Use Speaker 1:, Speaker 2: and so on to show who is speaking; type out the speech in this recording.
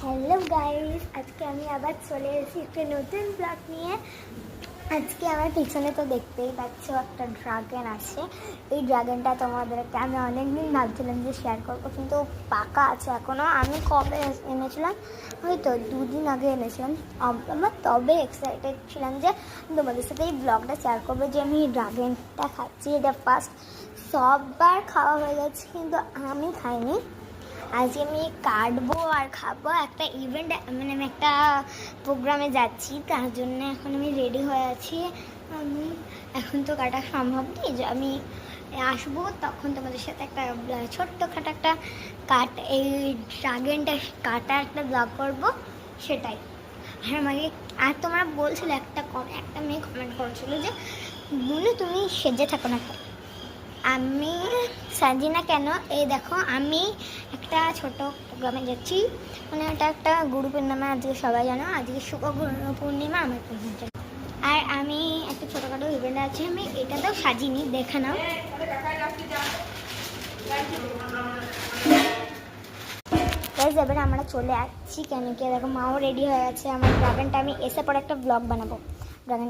Speaker 1: Hello guys, আজকে আমি আবার চলে এসেছি একটা নতুন ব্লগ নিয়ে। আজকে আমার পিছনে তো দেখতেই পাচ্ছ একটা ড্রাগন আছে। এই ড্রাগনটা তোমাদেরকে আমি অনেকদিন ভাবছিলাম যে শেয়ার করবো, কিন্তু পাকা আছে এখনও। আমি কবে এনেছিলাম, হয়তো 2 দিন আগে এনেছিলাম। আমার তবে এক্সাইটেড ছিলাম যে তোমাদের সাথে এই ব্লগটা শেয়ার করবো যে আমি ড্রাগনটা খাচ্ছি। এটা ফার্স্ট, সববার খাওয়া হয়ে গেছে কিন্তু আমি খাইনি। আজকে আমি কাটবো আর খাবো। একটা ইভেন্ট, মানে আমি একটা প্রোগ্রামে যাচ্ছি, তার জন্য এখন আমি রেডি হয়ে আছি। আমি এখন তো কাটা সম্ভব নেই, যে আমি আসবো তখন তোমাদের সাথে একটা ছোট্টখাটো একটা এই ড্রাগনটা কাটা একটা ব্লগ করবো, সেটাই। আর আমাকে তোমরা বলছিলে, একটা মেয়ে কমেন্ট করেছিল যে বুনু তুমি সেজে থাকো না কেন। আমি সাজি না কেন, এই দেখো আমি একটা ছোট প্রোগ্রামে যাচ্ছি, মানে এটা একটা গুরু পূর্ণিমা। আজকে সবাই জানো আজকে শুভ গুরু পূর্ণিমা, আমার পূর্ণিমা। আর আমি একটা ছোটোখাটো ইভেন্ট আছে, আমি এটাতেও সাজিনি, দেখে নাও। এবার আমরা চলে আসছি কেন কি দেখো, মাও রেডি হয়ে আছে। আমার ড্রাগনটা আমি এসে পরে একটা ব্লগ বানাবো ড্রাগন